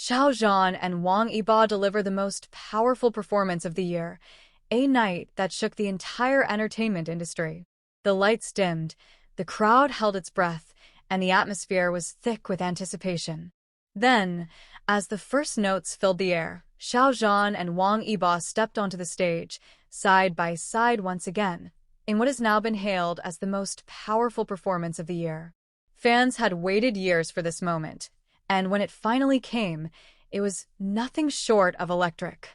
Xiao Zhan and Wang Yibo deliver the most powerful performance of the year, a night that shook the entire entertainment industry. The lights dimmed, the crowd held its breath, and the atmosphere was thick with anticipation. Then, as the first notes filled the air, Xiao Zhan and Wang Yibo stepped onto the stage, side by side once again, in what has now been hailed as the most powerful performance of the year. Fans had waited years for this moment, and when it finally came, it was nothing short of electric.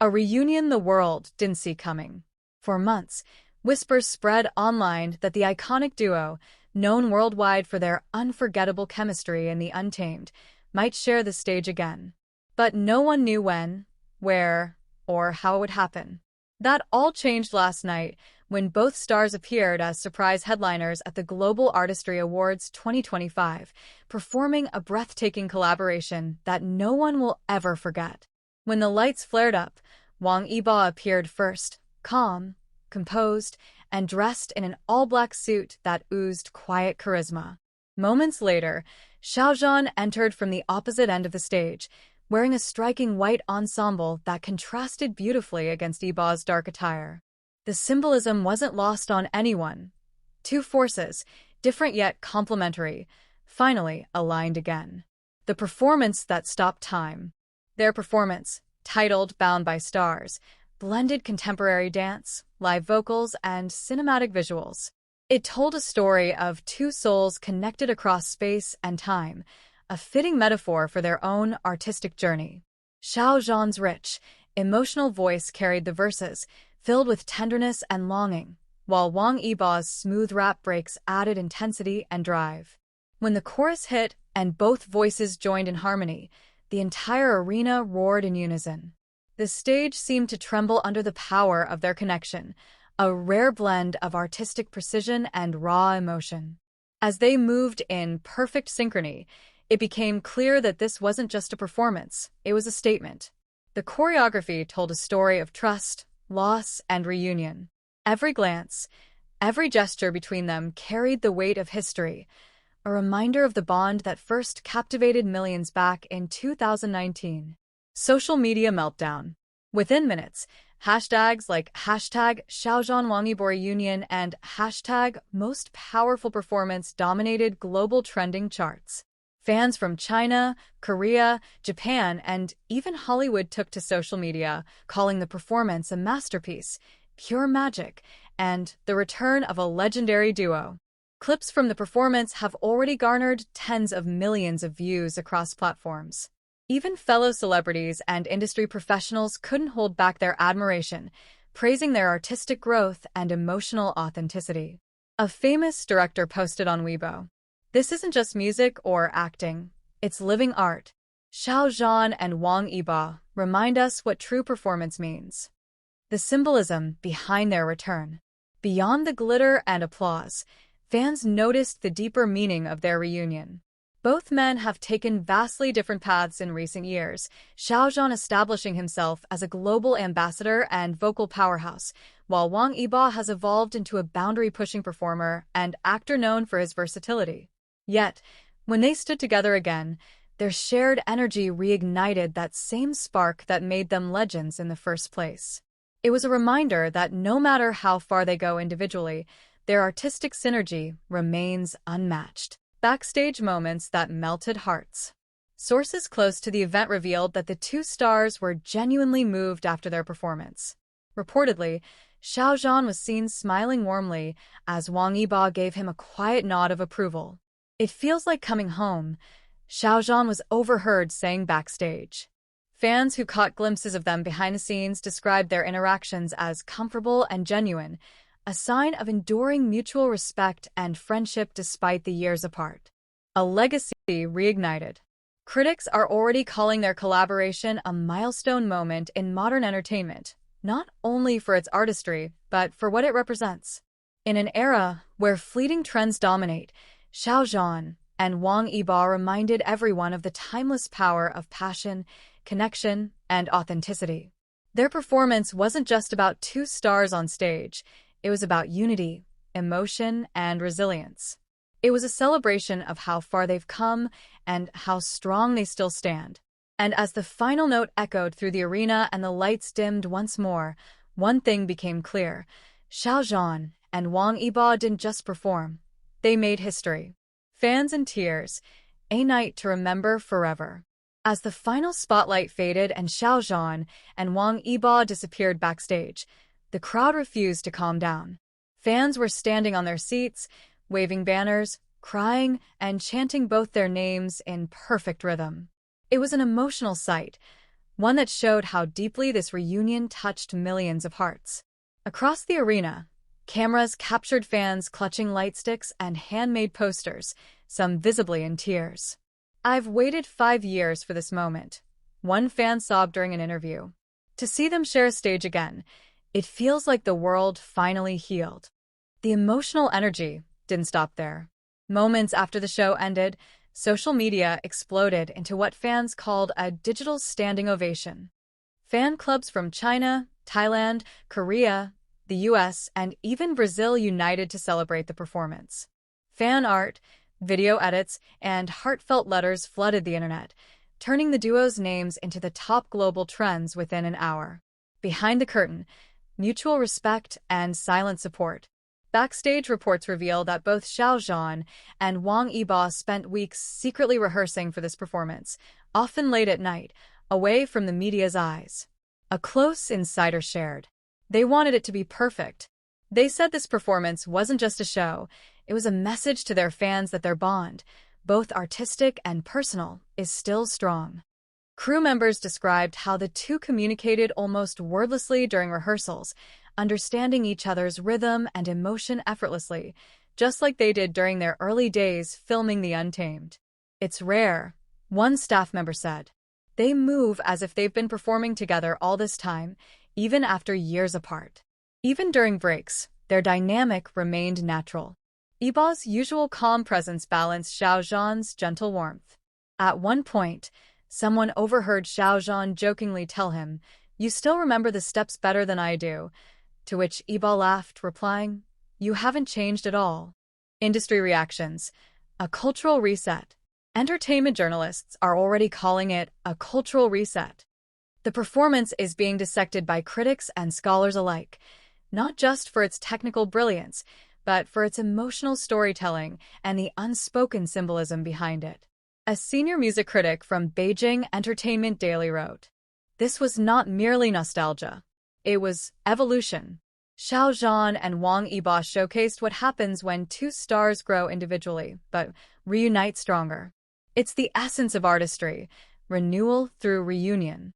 A reunion the world didn't see coming. For months, whispers spread online that the iconic duo, known worldwide for their unforgettable chemistry in The Untamed, might share the stage again. But no one knew when, where, or how it would happen. That all changed last night when both stars appeared as surprise headliners at the Global Artistry Awards 2025, performing a breathtaking collaboration that no one will ever forget. When the lights flared up, Wang Yibo appeared first, calm, composed, and dressed in an all-black suit that oozed quiet charisma. Moments later, Xiao Zhan entered from the opposite end of the stage, wearing a striking white ensemble that contrasted beautifully against Yibo's dark attire. The symbolism wasn't lost on anyone. Two forces, different yet complementary, finally aligned again. The performance that stopped time. Their performance, titled Bound by Stars, blended contemporary dance, live vocals, and cinematic visuals. It told a story of two souls connected across space and time, a fitting metaphor for their own artistic journey. Xiao Zhan's rich, emotional voice carried the verses, filled with tenderness and longing, while Wang Yibo's smooth rap breaks added intensity and drive. When the chorus hit and both voices joined in harmony, the entire arena roared in unison. The stage seemed to tremble under the power of their connection, a rare blend of artistic precision and raw emotion. As they moved in perfect synchrony, it became clear that this wasn't just a performance, it was a statement. The choreography told a story of trust, loss, and reunion. Every glance, every gesture between them carried the weight of history, a reminder of the bond that first captivated millions back in 2019. Social media meltdown. Within minutes, hashtags like hashtag Xiaozhan Wang Yibo reunion and hashtag most powerful performance dominated global trending charts. Fans from China, Korea, Japan, and even Hollywood took to social media, calling the performance a masterpiece, pure magic, and the return of a legendary duo. Clips from the performance have already garnered tens of millions of views across platforms. Even fellow celebrities and industry professionals couldn't hold back their admiration, praising their artistic growth and emotional authenticity. A famous director posted on Weibo, "This isn't just music or acting, it's living art." Xiao Zhan and Wang Yibo remind us what true performance means. The symbolism behind their return. Beyond the glitter and applause, fans noticed the deeper meaning of their reunion. Both men have taken vastly different paths in recent years, Xiao Zhan establishing himself as a global ambassador and vocal powerhouse, while Wang Yibo has evolved into a boundary-pushing performer and actor known for his versatility. Yet, when they stood together again, their shared energy reignited that same spark that made them legends in the first place. It was a reminder that no matter how far they go individually, their artistic synergy remains unmatched. Backstage moments that melted hearts. Sources close to the event revealed that the two stars were genuinely moved after their performance. Reportedly, Xiao Zhan was seen smiling warmly as Wang Yibo gave him a quiet nod of approval. "It feels like coming home," Xiao Zhan was overheard saying backstage. Fans who caught glimpses of them behind the scenes described their interactions as comfortable and genuine, a sign of enduring mutual respect and friendship despite the years apart. A legacy reignited. Critics are already calling their collaboration a milestone moment in modern entertainment, not only for its artistry, but for what it represents. In an era where fleeting trends dominate, Xiao Zhan and Wang Yibo reminded everyone of the timeless power of passion, connection, and authenticity. Their performance wasn't just about two stars on stage. It was about unity, emotion, and resilience. It was a celebration of how far they've come and how strong they still stand. And as the final note echoed through the arena and the lights dimmed once more, one thing became clear. Xiao Zhan and Wang Yibo didn't just perform. They made history. Fans in tears, a night to remember forever. As the final spotlight faded and Xiao Zhan and Wang Yibo disappeared backstage, the crowd refused to calm down. Fans were standing on their seats, waving banners, crying, and chanting both their names in perfect rhythm. It was an emotional sight, one that showed how deeply this reunion touched millions of hearts. Across the arena, cameras captured fans clutching light sticks and handmade posters, some visibly in tears. "I've waited 5 years for this moment," one fan sobbed during an interview. "To see them share a stage again, it feels like the world finally healed." The emotional energy didn't stop there. Moments after the show ended, social media exploded into what fans called a digital standing ovation. Fan clubs from China, Thailand, Korea, the US, and even Brazil united to celebrate the performance. Fan art, video edits, and heartfelt letters flooded the internet, turning the duo's names into the top global trends within an hour. Behind the curtain, mutual respect and silent support. Backstage reports reveal that both Xiao Zhan and Wang Yibo spent weeks secretly rehearsing for this performance, often late at night, away from the media's eyes. A close insider shared. They wanted it to be perfect. They said this performance wasn't just a show, it was a message to their fans that their bond, both artistic and personal, is still strong. Crew members described how the two communicated almost wordlessly during rehearsals, understanding each other's rhythm and emotion effortlessly, just like they did during their early days filming The Untamed. "It's rare," one staff member said. "They move as if they've been performing together all this time, even after years apart." Even during breaks, their dynamic remained natural. Yibo's usual calm presence balanced Xiao Zhan's gentle warmth. At one point, someone overheard Xiao Zhan jokingly tell him, "You still remember the steps better than I do," to which Yibo laughed, replying, "You haven't changed at all." Industry reactions. A cultural reset. Entertainment journalists are already calling it a cultural reset. The performance is being dissected by critics and scholars alike, not just for its technical brilliance, but for its emotional storytelling and the unspoken symbolism behind it. A senior music critic from Beijing Entertainment Daily wrote, "This was not merely nostalgia. It was evolution." Xiao Zhan and Wang Yibo showcased what happens when two stars grow individually, but reunite stronger. It's the essence of artistry, renewal through reunion.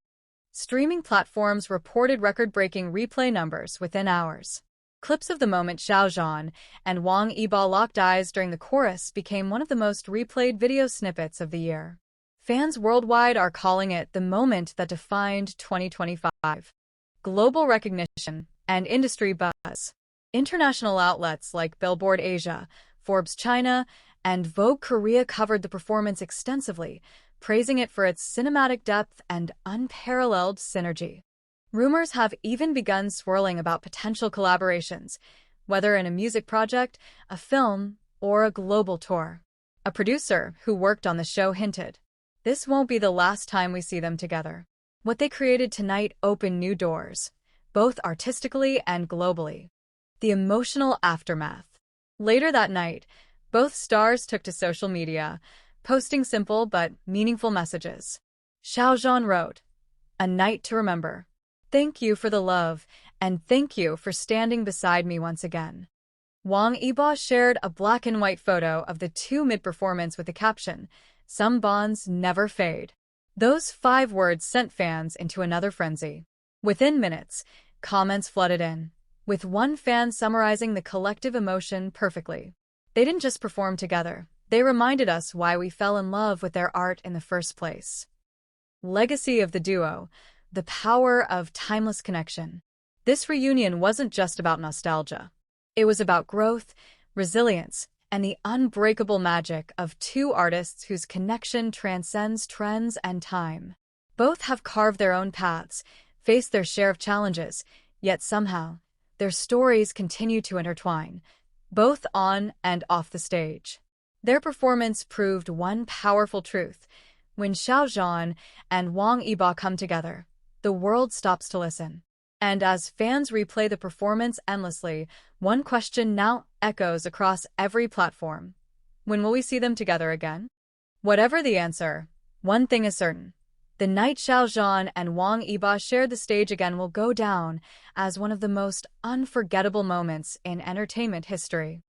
Streaming platforms reported record-breaking replay numbers within hours. Clips of the moment Xiao Zhan and Wang Yibo locked eyes during the chorus became one of the most replayed video snippets of the year. Fans worldwide are calling it the moment that defined 2025. Global recognition and industry buzz. International outlets like Billboard Asia, Forbes China, and Vogue Korea covered the performance extensively, praising it for its cinematic depth and unparalleled synergy. Rumors have even begun swirling about potential collaborations, whether in a music project, a film, or a global tour. A producer who worked on the show hinted, "This won't be the last time we see them together." What they created tonight opened new doors, both artistically and globally. The emotional aftermath. Later that night, both stars took to social media, posting simple but meaningful messages. Xiao Zhan wrote, "A night to remember. Thank you for the love, and thank you for standing beside me once again." Wang Yibo shared a black and white photo of the two mid-performance with the caption, "Some bonds never fade." Those 5 words sent fans into another frenzy. Within minutes, comments flooded in, with one fan summarizing the collective emotion perfectly. "They didn't just perform together, they reminded us why we fell in love with their art in the first place." Legacy of the duo, the power of timeless connection. This reunion wasn't just about nostalgia. It was about growth, resilience, and the unbreakable magic of two artists whose connection transcends trends and time. Both have carved their own paths, faced their share of challenges, yet somehow, their stories continue to intertwine, both on and off the stage. Their performance proved one powerful truth. When Xiao Zhan and Wang Yibo come together, the world stops to listen. And as fans replay the performance endlessly, one question now echoes across every platform. When will we see them together again? Whatever the answer, one thing is certain. The night Xiao Zhan and Wang Yibo share the stage again will go down as one of the most unforgettable moments in entertainment history.